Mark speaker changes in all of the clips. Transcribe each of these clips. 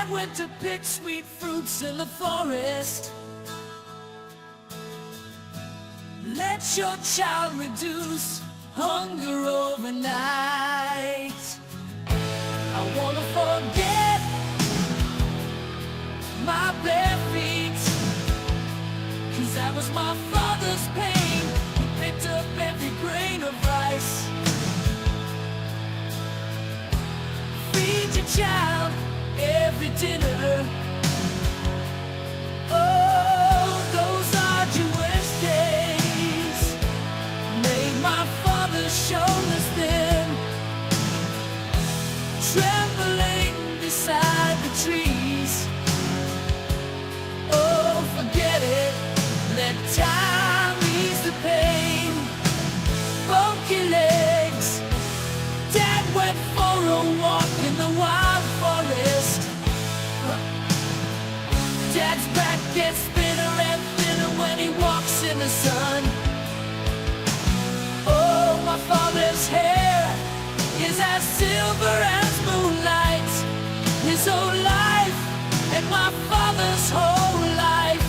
Speaker 1: Dad went to pick sweet fruits in the forest. Let your child reduce hunger overnight. I wanna forget my bare feet, 'cause that was my father's pain. He picked up every grain of rice. Feed your child every dinner. Oh, those arduous days made my father's shoulders thin, trembling beside the trees. Oh, forget it, let time ease the pain. Funky legs, Dad went for a walk in the wild forest. Dad's back gets thinner and thinner when he walks in the sun. Oh, my father's hair is as silver as moonlight. His whole life and my father's whole life,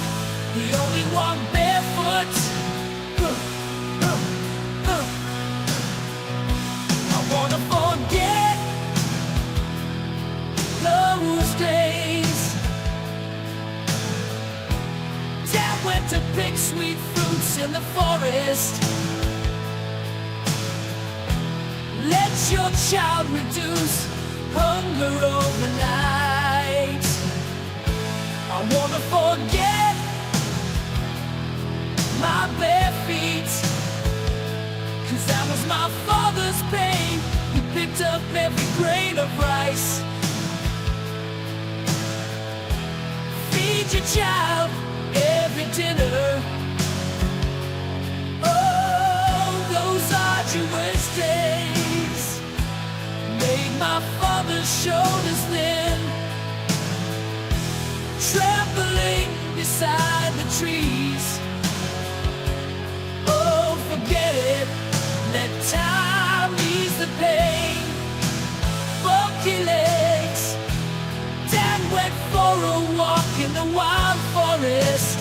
Speaker 1: he only walked barefoot. I wanna forget those days. Dad went to pick sweet fruits in the forest. Let your child reduce hunger overnight. I wanna forget my bare feet, 'cause that was my father's pain. He picked up every grain of rice. Feed your child every dinner. Oh, those arduous days made my father's shoulders thin, trembling beside the trees. Oh, forget it, let time ease the pain. Funky legs, Dad went for a walk in the wild forest.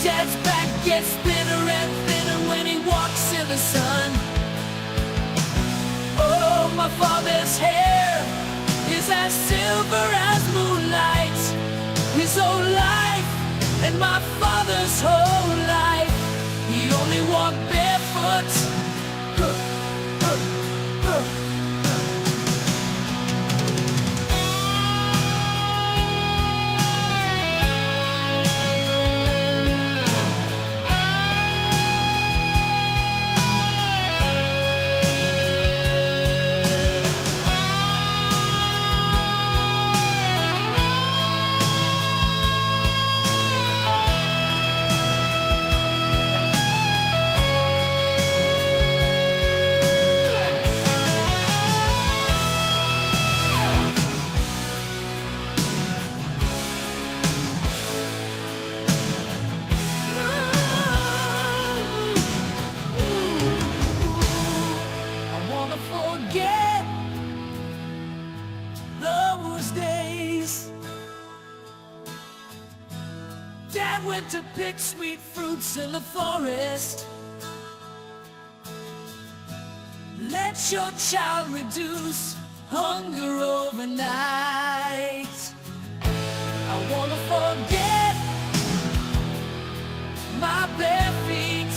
Speaker 1: Dad's back gets thinner and thinner when he walks in the sun. Oh, my father's hair is as silver as moonlight. His whole life and my father's whole life, he only walked barefoot. Dad went to pick sweet fruits in the forest. Let your child reduce hunger overnight. I wanna forget my bare feet,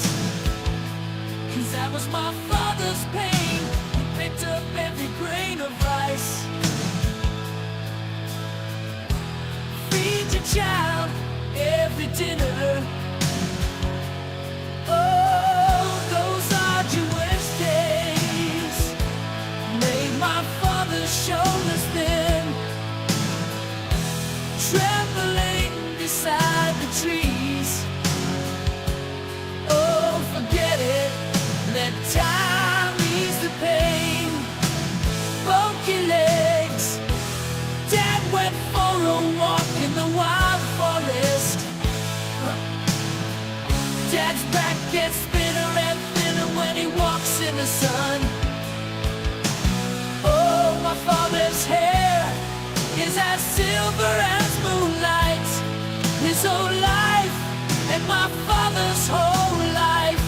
Speaker 1: 'cause that was my father's pain. He picked up every grain of rice. Feed your child every dinner. Oh, those arduous days made my father's shoulders thin, trembling beside the trees. Oh, forget it, let time ease the pain. Funky legs, Dad went for a walk in the wild forest. Dad's back gets thinner and thinner when he walks in the sun. Oh, my father's hair is as silver as moonlight. His whole life and my father's whole life.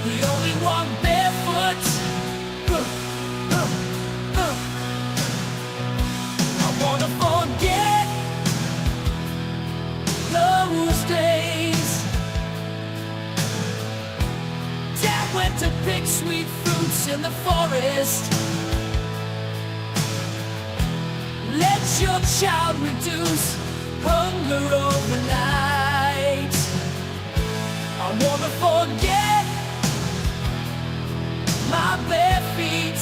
Speaker 1: He only walked barefoot. I wanna forget those days. Dad went to pick sweet fruits in the forest. Let your child reduce hunger overnight. I wanna forget my bare feet,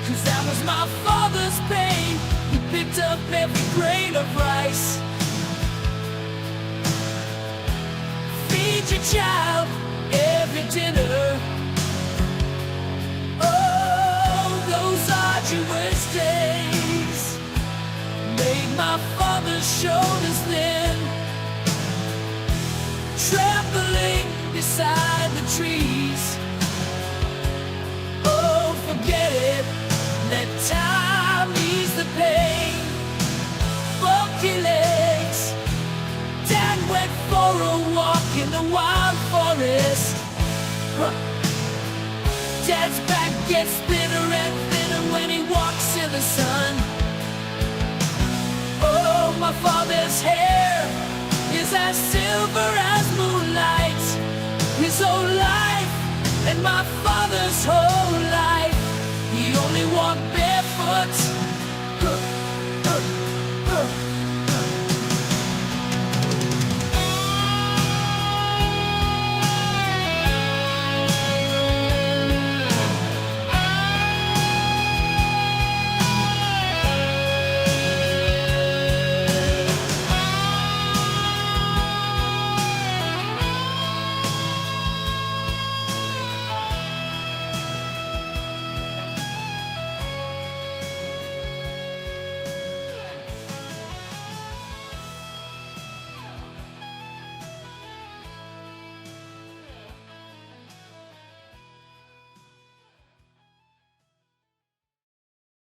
Speaker 1: 'cause that was my father's pain. He picked up every grain of rice. Feed your child every dinner. Oh, those arduous days made my father's shoulders thin. Trembling beside the trees. Oh, forget it, let time ease the pain. Funky legs, Dad went for a walk in the wild forest. Dad's back gets thinner and thinner when he walks in the sun. Oh, my father's hair is as silver as moonlight. His whole life and my father's whole